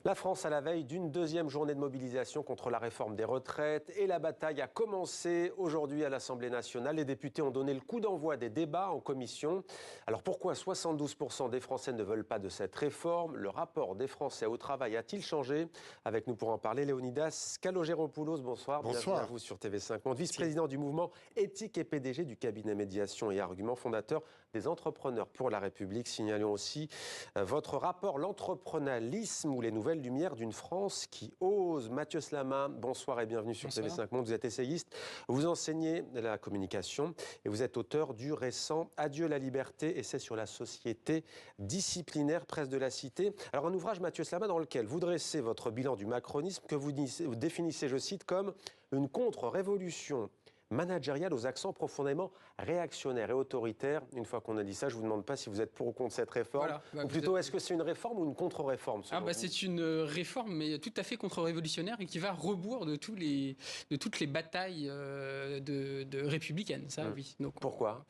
La France à la veille d'une deuxième journée de mobilisation contre la réforme des retraites et la bataille a commencé aujourd'hui à l'Assemblée nationale. Les députés ont donné le coup d'envoi des débats en commission. Alors pourquoi 72% des Français ne veulent pas de cette réforme? Le rapport des Français au travail a-t-il changé? Avec nous pour en parler, Léonidas Kalogeropoulos, bonsoir. Bonsoir. Bienvenue à vous sur TV5 Monde, vice-président du mouvement éthique et PDG du cabinet Médiation et Arguments, fondateur des Entrepreneurs pour la République. Signalons aussi votre rapport, l'entrepreneurialisme ou les nouvelles lumières d'une France qui ose. Mathieu Slama, bonsoir et bienvenue sur TV5 Monde. Vous êtes essayiste, vous enseignez la communication et vous êtes auteur du récent Adieu la liberté, essai sur la société disciplinaire, presse de la cité. Alors un ouvrage, Mathieu Slama, dans lequel vous dressez votre bilan du macronisme que vous définissez, je cite, comme une contre-révolution managériale aux accents profondément réactionnaires et autoritaires. Une fois qu'on a dit ça, je ne vous demande pas si vous êtes pour ou contre cette réforme. Voilà. Ou plutôt, est-ce que c'est une réforme ou une contre-réforme? C'est une réforme, mais tout à fait contre-révolutionnaire et qui va à rebours de toutes les batailles républicaines. Ça, oui. Donc, pourquoi?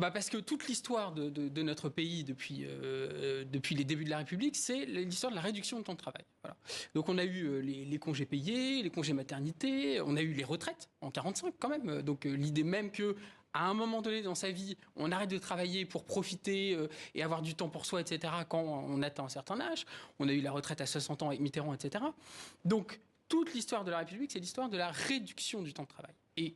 Parce que toute l'histoire de notre pays depuis les débuts de la République, c'est l'histoire de la réduction du temps de travail. Voilà. Donc on a eu les congés payés, les congés maternité, on a eu les retraites en 45 quand même. Donc l'idée même que à un moment donné dans sa vie, on arrête de travailler pour profiter et avoir du temps pour soi, etc. quand on atteint un certain âge. On a eu la retraite à 60 ans avec Mitterrand, etc. Donc toute l'histoire de la République, c'est l'histoire de la réduction du temps de travail. Et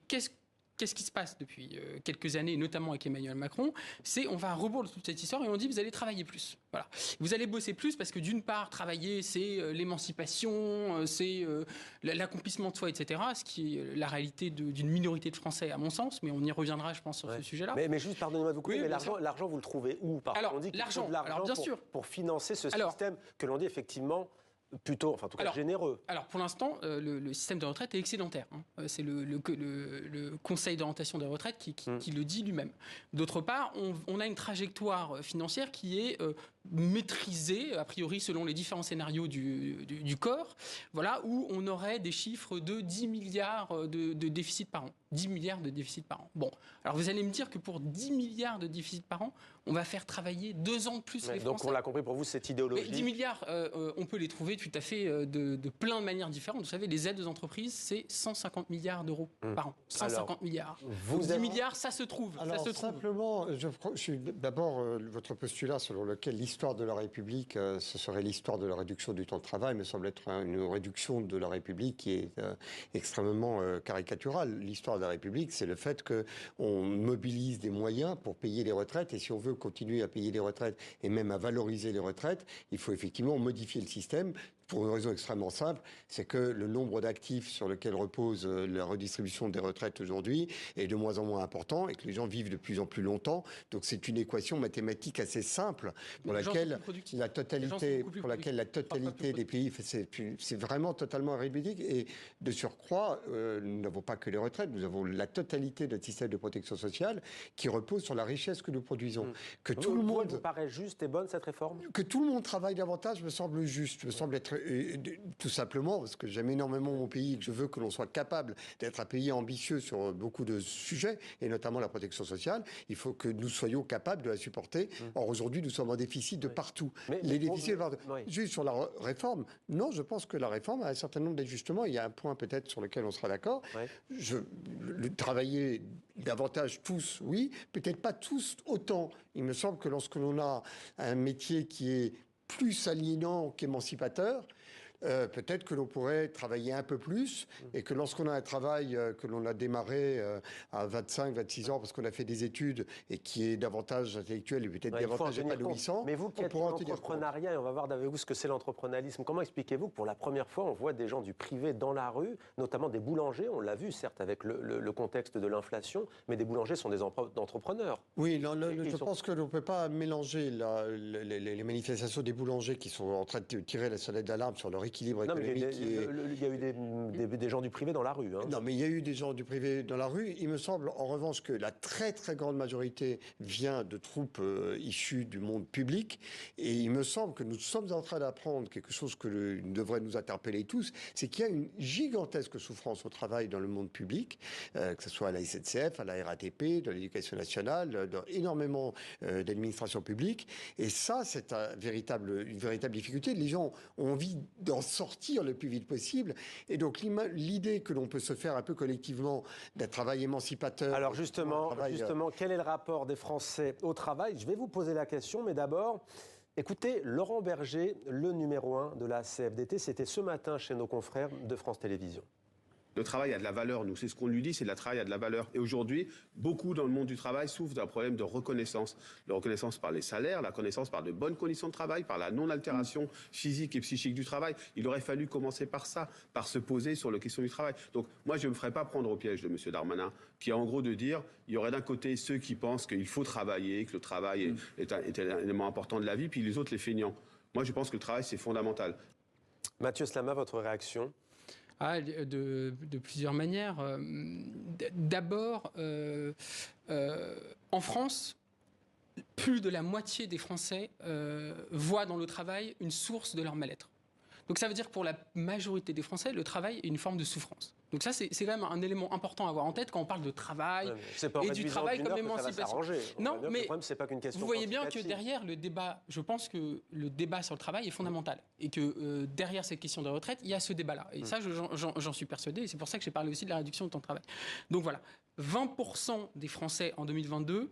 Qu'est-ce qui se passe depuis quelques années, notamment avec Emmanuel Macron? C'est on va à rebours de toute cette histoire et on dit vous allez travailler plus. Voilà. Vous allez bosser plus parce que d'une part, travailler, c'est l'émancipation, c'est l'accomplissement de soi, etc. Ce qui est la réalité d'une minorité de Français, à mon sens, mais on y reviendra, je pense, sur ce sujet-là. Mais juste, pardonnez-moi de vous couper, mais l'argent, vous le trouvez où? Alors, on dit qu'il faut de l'argent pour financer ce système que l'on dit effectivement plutôt, enfin en tout cas généreux. Alors pour l'instant, le système de retraite est excédentaire. C'est le Conseil d'orientation des retraites qui le dit lui-même. D'autre part, on a une trajectoire financière qui est maîtrisée, a priori selon les différents scénarios du corps, voilà, où on aurait des chiffres de 10 milliards de déficit par an. 10 milliards de déficit par an. Bon, alors vous allez me dire que pour 10 milliards de déficit par an, on va faire travailler 2 ans de plus les Français. Donc on l'a compris, pour vous, cette idéologie... Mais 10 milliards, on peut les trouver tout à fait de plein de manières différentes. Vous savez, les aides aux entreprises, c'est 150 milliards d'euros par an. 150 milliards. 10 milliards, ça se trouve. Alors, ça se simplement, je suis d'abord votre postulat selon lequel l'histoire de la République, ce serait l'histoire de la réduction du temps de travail, me semble être une réduction de la République qui est extrêmement caricaturale. L'histoire de la République, c'est le fait qu'on mobilise des moyens pour payer les retraites. Et si on veut continuer à payer les retraites et même à valoriser les retraites, il faut effectivement modifier le système. Pour une raison extrêmement simple, c'est que le nombre d'actifs sur lequel repose la redistribution des retraites aujourd'hui est de moins en moins important et que les gens vivent de plus en plus longtemps. Donc c'est une équation mathématique assez simple pour laquelle la totalité des pays, c'est vraiment totalement république. Et de surcroît, nous n'avons pas que les retraites, nous avons la totalité de notre système de protection sociale qui repose sur la richesse que nous produisons. Que tout le monde vous paraît juste et bonne cette réforme? Que tout le monde travaille davantage me semble juste, me semble être tout simplement, parce que j'aime énormément mon pays et que je veux que l'on soit capable d'être un pays ambitieux sur beaucoup de sujets, et notamment la protection sociale, il faut que nous soyons capables de la supporter. Or, aujourd'hui, nous sommes en déficit de partout. Les déficits... Juste sur la réforme, non, je pense que la réforme a un certain nombre d'ajustements. Il y a un point peut-être sur lequel on sera d'accord. Travailler davantage tous, oui, peut-être pas tous autant. Il me semble que lorsque l'on a un métier qui est plus aliénant qu'émancipateur, peut-être que l'on pourrait travailler un peu plus et que lorsqu'on a un travail que l'on a démarré à 25, 26 ans parce qu'on a fait des études et qui est davantage intellectuel et peut-être davantage épanouissant. Mais vous qui êtes l'entrepreneuriat, et on va voir avec vous ce que c'est l'entrepreneurialisme, comment expliquez-vous que pour la première fois on voit des gens du privé dans la rue, notamment des boulangers, on l'a vu certes avec le contexte de l'inflation, mais des boulangers sont des entrepreneurs. Oui, je pense que l'on ne peut pas mélanger les manifestations des boulangers qui sont en train de tirer la sonnette d'alarme sur leur équilibre économique. Il y a eu des gens du privé dans la rue. Non, mais il y a eu des gens du privé dans la rue. Il me semble, en revanche, que la très, très grande majorité vient de troupes issues du monde public. Et il me semble que nous sommes en train d'apprendre quelque chose que devrait nous interpeller tous, c'est qu'il y a une gigantesque souffrance au travail dans le monde public, que ce soit à la SNCF, à la RATP, de l'éducation nationale, dans énormément d'administrations publiques. Et ça, c'est une véritable difficulté. Les gens ont envie de d'en sortir le plus vite possible. Et donc l'idée que l'on peut se faire un peu collectivement d'un travail émancipateur... Alors justement, quel est le rapport des Français au travail? Je vais vous poser la question, mais d'abord, écoutez, Laurent Berger, le numéro 1 de la CFDT, c'était ce matin chez nos confrères de France Télévisions. Le travail a de la valeur, nous. C'est ce qu'on lui dit, c'est que le travail a de la valeur. Et aujourd'hui, beaucoup dans le monde du travail souffrent d'un problème de reconnaissance. De reconnaissance par les salaires, la reconnaissance par de bonnes conditions de travail, par la non-altération physique et psychique du travail. Il aurait fallu commencer par ça, par se poser sur la question du travail. Donc moi, je ne me ferai pas prendre au piège de M. Darmanin, qui est en gros de dire, il y aurait d'un côté ceux qui pensent qu'il faut travailler, que le travail est un élément important de la vie, puis les autres les feignants. Moi, je pense que le travail, c'est fondamental. Mathieu Slama, votre réaction? De plusieurs manières. D'abord, en France, plus de la moitié des Français voient dans le travail une source de leur mal-être. Donc ça veut dire que pour la majorité des Français, le travail est une forme de souffrance. Donc ça, c'est quand même un élément important à avoir en tête quand on parle de travail et du travail comme émancipation. Non, mais le problème, c'est pas qu'une question. Vous voyez bien que derrière le débat, je pense que le débat sur le travail est fondamental et que derrière cette question de retraite, il y a ce débat-là. Et ça, j'en suis persuadé. Et c'est pour ça que j'ai parlé aussi de la réduction du temps de travail. Donc voilà, 20% des Français en 2022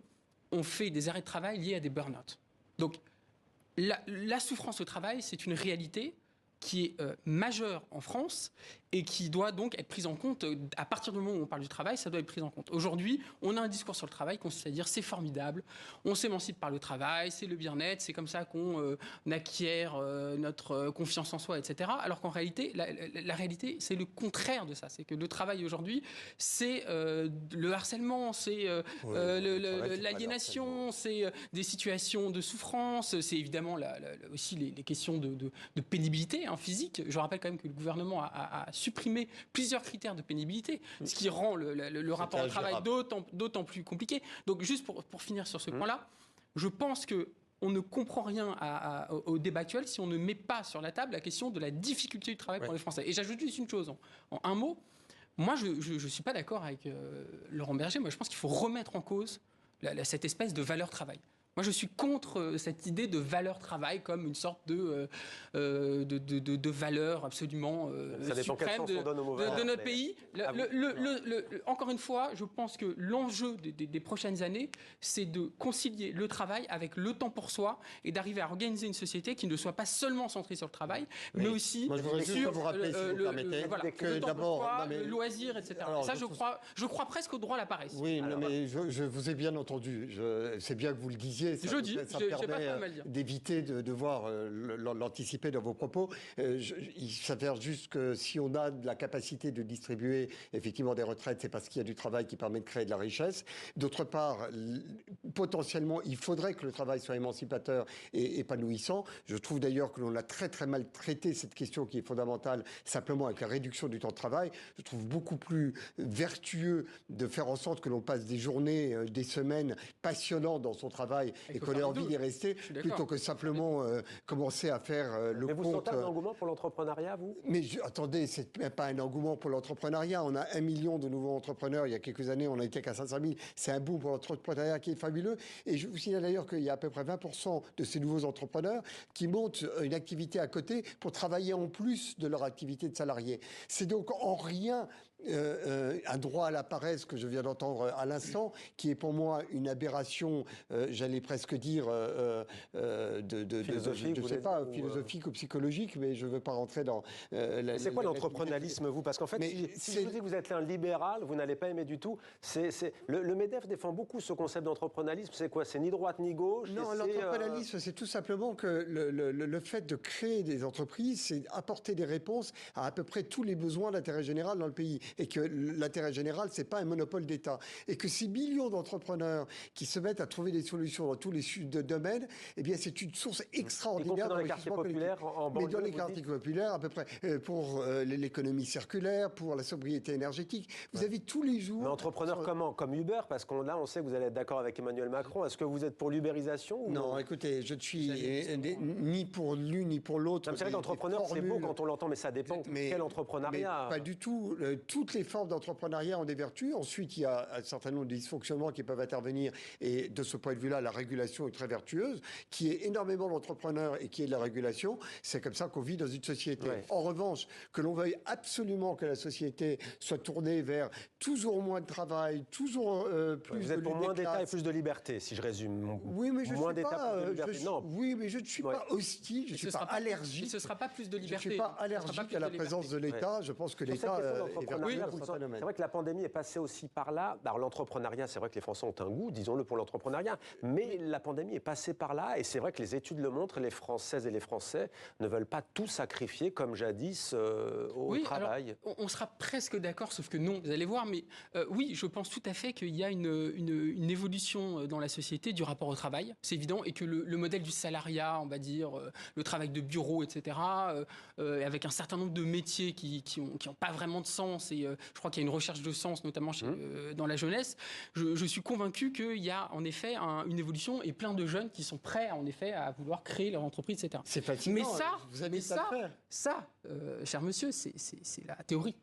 ont fait des arrêts de travail liés à des burn-out. Donc la souffrance au travail, c'est une réalité qui est majeure en France et qui doit donc être prise en compte. À partir du moment où on parle du travail, ça doit être pris en compte. Aujourd'hui, on a un discours sur le travail consiste à dire c'est formidable, on s'émancipe par le travail, c'est le bien-être, c'est comme ça qu'on acquiert notre confiance en soi, etc. Alors qu'en réalité, la réalité, c'est le contraire de ça. C'est que le travail aujourd'hui, c'est le harcèlement, c'est l'aliénation, c'est des situations de souffrance, c'est évidemment aussi les questions de pénibilité physique. Je rappelle quand même que le gouvernement a supprimé plusieurs critères de pénibilité, ce qui rend le rapport au travail d'autant plus compliqué. Donc juste pour finir sur ce point-là, je pense qu'on ne comprend rien au débat actuel si on ne met pas sur la table la question de la difficulté du travail pour les Français. Et j'ajoute juste une chose, en un mot, moi je ne suis pas d'accord avec Laurent Berger. Moi je pense qu'il faut remettre en cause cette espèce de valeur travail. Moi, je suis contre cette idée de valeur travail comme une sorte de valeur absolument suprême de notre pays. Encore une fois, je pense que l'enjeu des prochaines années, c'est de concilier le travail avec le temps pour soi et d'arriver à organiser une société qui ne soit pas seulement centrée sur le travail, mais aussi sur le temps pour soi, le loisir, etc. Alors, ça, je crois presque au droit à la paresse. Oui, mais je vous ai bien entendu. C'est bien que vous le disiez. Ça permet d'éviter de devoir l'anticiper dans vos propos. Il s'avère juste que si on a de la capacité de distribuer effectivement des retraites, c'est parce qu'il y a du travail qui permet de créer de la richesse. D'autre part, potentiellement, il faudrait que le travail soit émancipateur et épanouissant. Je trouve d'ailleurs que l'on a très très mal traité cette question qui est fondamentale simplement avec la réduction du temps de travail. Je trouve beaucoup plus vertueux de faire en sorte que l'on passe des journées, des semaines passionnantes dans son travail et qu'on ait envie d'y rester, plutôt que simplement commencer à faire le compte... Mais vous sentez un engouement pour l'entrepreneuriat, vous? Mais attendez, c'est même pas un engouement pour l'entrepreneuriat. On a 1 million de nouveaux entrepreneurs. Il y a quelques années, on n'était qu'à 500 000. C'est un boom pour l'entrepreneuriat qui est fabuleux. Et je vous signale d'ailleurs qu'il y a à peu près 20% de ces nouveaux entrepreneurs qui montent une activité à côté pour travailler en plus de leur activité de salarié. C'est donc en rien... un droit à la paresse que je viens d'entendre à l'instant, qui est pour moi une aberration, j'allais presque dire, philosophique ou psychologique, mais je ne veux pas rentrer dans... c'est quoi l'entrepreneurialisme, vous? Parce qu'en fait, si je vous dis que vous êtes un libéral, vous n'allez pas aimer du tout. Le MEDEF défend beaucoup ce concept d'entrepreneurialisme. C'est quoi? C'est ni droite ni gauche? Non, l'entrepreneurialisme, c'est tout simplement que le fait de créer des entreprises, c'est apporter des réponses à peu près tous les besoins d'intérêt général dans le pays. Et que l'intérêt général, c'est pas un monopole d'État. Et que ces millions d'entrepreneurs qui se mettent à trouver des solutions dans tous les domaines, eh bien, c'est une source extraordinaire dans les quartiers populaires, en banlieue, mais dans les quartiers populaires, à peu près, pour l'économie circulaire, pour la sobriété énergétique. Vous avez tous les jours... Mais entrepreneurs comment? Comme Uber? Parce qu'on on sait que vous allez être d'accord avec Emmanuel Macron. Est-ce que vous êtes pour l'ubérisation? Non, écoutez, je ne suis ni pour l'une ni pour l'autre. C'est vrai qu'entrepreneur, c'est beau quand on l'entend, mais ça dépend quel entrepreneuriat. Mais pas du tout. Toutes les formes d'entrepreneuriat ont des vertus. Ensuite, il y a un certain nombre de dysfonctionnements qui peuvent intervenir. Et de ce point de vue-là, la régulation est très vertueuse, qui est énormément d'entrepreneurs et qu'il y ait de la régulation, c'est comme ça qu'on vit dans une société. Ouais. En revanche, que l'on veuille absolument que la société soit tournée vers toujours moins de travail, toujours plus Vous êtes de pour lutte moins des d'État et classes. plus de liberté, si je résume. Oui, mais je ne moins suis d'État, pas. plus de liberté. Non. Oui, mais je ne suis Ouais. pas hostile, je ne suis pas allergique. Ce ne sera pas plus de Je ne liberté. suis pas Ce sera allergique plus à la de présence de l'État. Je pense que Sur cette l'État question est d'entrepreneuriat, vertueux vous dans le certains sentez- domaines. c'est vrai que la pandémie est passée aussi par là. Alors l'entrepreneuriat, c'est vrai que les Français ont un goût, disons-le, pour l'entrepreneuriat, mais la pandémie est passée par là, et c'est vrai que les études le montrent, les Françaises et les Français ne veulent pas tout sacrifier, comme jadis, au travail. Alors, on sera presque d'accord, sauf que non, vous allez voir, mais oui, je pense tout à fait qu'il y a une évolution dans la société du rapport au travail, c'est évident, et que le modèle du salariat, on va dire, le travail de bureau, etc., avec un certain nombre de métiers qui ont pas vraiment de sens, et je crois qu'il y a une recherche de sens, notamment dans la jeunesse, je suis convaincu qu'il y a en effet une évolution et plein de jeunes qui sont prêts, en effet, à vouloir créer leur entreprise, etc. C'est fascinant. Mais ça, vous avez ça à le faire. cher monsieur, c'est la théorie.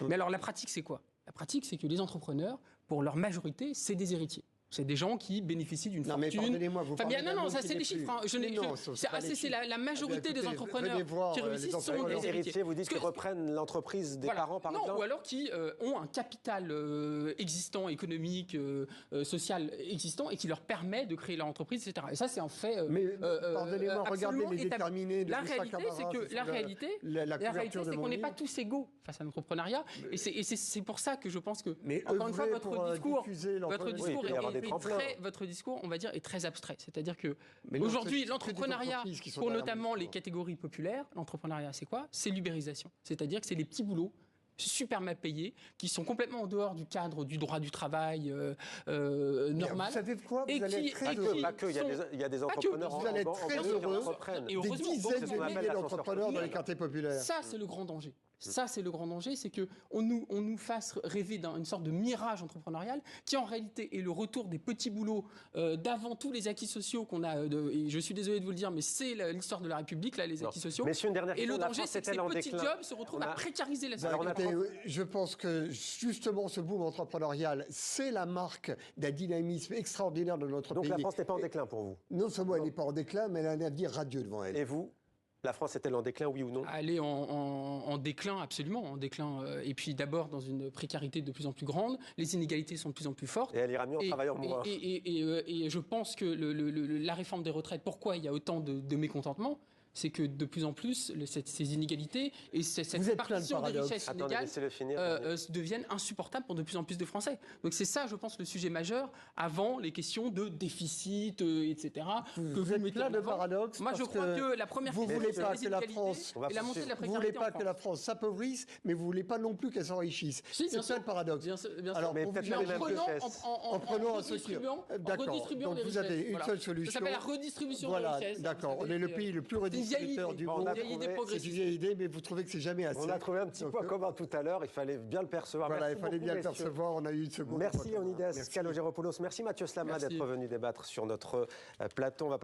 Mais alors la pratique, c'est quoi? La pratique, c'est que les entrepreneurs, pour leur majorité, c'est des héritiers. C'est des gens qui bénéficient d'une Non, mais fortune. pardonnez-moi, vous parlez d'un non, homme ça qui c'est n'est des plus. chiffres. Hein. Mais non, C'est la majorité des écoutez, entrepreneurs venez voir, qui les réussissent sont entrepreneurs. des Les héritiers, vous dites qu'ils reprennent l'entreprise des parents, par exemple? Ou alors qui ont un capital existant, économique, social existant, et qui leur permet de créer leur entreprise, etc. Et ça, c'est un fait. Mais pardonnez-moi, regardez les déterminés de La Moussa réalité, Camara, c'est que sur la réalité, c'est qu'on n'est pas tous égaux face à l'entrepreneuriat. Et c'est pour ça que je pense que, Mais encore une fois, œuvrez pour diffuser votre discours Oui, il peut y avoir des tremplins. votre discours, on va dire, est très abstrait. C'est-à-dire que Mais non, aujourd'hui, c'est que des l'entrepreneuriat, entreprises qui sont pour derrière notamment mon les discours. catégories populaires, l'entrepreneuriat, c'est quoi? C'est l'ubérisation. C'est-à-dire que c'est les petits boulots super mal payés, qui sont complètement en dehors du cadre du droit du travail normal. Vous savez quoi? Et Vous allez qui- être très et heureux. qui- Pas que, il y a des Pas que, entrepreneurs vous allez être très heureux. entreprennent. Et Des heureusement, dizaines c'est ce qu'on de appelle milliers l'ascenseur d'entrepreneurs dans les social. quartiers populaires. Ça, c'est le grand danger. Ça, c'est le grand danger, c'est qu'on nous fasse rêver d'une sorte de mirage entrepreneurial qui, en réalité, est le retour des petits boulots d'avant tous les acquis sociaux qu'on a. Et je suis désolé de vous le dire, mais c'est l'histoire de la République, là, les acquis sociaux. Messieurs, une dernière Et question. le La danger, France c'est que ces est-elle en petits déclin? jobs se retrouvent On a- à précariser la Alors, société. on a- Écoutez, je pense que justement ce boom entrepreneurial, c'est la marque d'un dynamisme extraordinaire de notre Donc pays. la France n'est pas en déclin pour vous. Non seulement elle n'est pas en déclin, mais elle a un avenir radieux devant elle. Et vous, la France est-elle en déclin, oui ou non? Elle est en déclin, absolument, en déclin. Et puis d'abord dans une précarité de plus en plus grande, les inégalités sont de plus en plus fortes. Et elle ira mieux en travaillant moins. Et je pense que la réforme des retraites, pourquoi il y a autant de mécontentement, c'est que de plus en plus, ces inégalités et cette Vous êtes plein de répartition des paradoxes. richesses Attendez, inégales laissez-le finir. deviennent insupportables pour de plus en plus de Français. Donc c'est ça, je pense, le sujet majeur, avant les questions de déficit, etc. Vous êtes mettez plein en de avant. paradoxes. Moi, je parce crois que la première vous question, voulez c'est pas les que la inégalités France, On va et la montée de la vous voulez précarité pas en que la France. France s'appauvrisse, mais vous voulez pas non plus qu'elle s'enrichisse. Si, bien C'est ça sûr. le paradoxe. Bien sûr, bien sûr. Alors, Mais pour peut-être vous la dire même les richesse. en prenant un redistribuant, D'accord. redistribuant Donc les vous avez richesses. une Voilà. seule Ça solution. s'appelle la redistribution Voilà, des richesses. d'accord. Vous On est le savez, pays le plus c'est une vieille redistributeur idée. du On monde. a Une vieille idée trouvé- C'est une progressiste. vieille idée, mais vous trouvez que c'est jamais assez. On a trouvé un petit point commun tout à l'heure, il fallait bien le percevoir. Voilà, Merci il fallait beaucoup, bien le messieurs. percevoir. On a eu une seconde. Merci point commun. Leonidas Merci. Kalogeropoulos, merci Mathieu Slama Merci. d'être venu débattre sur notre plateau. On va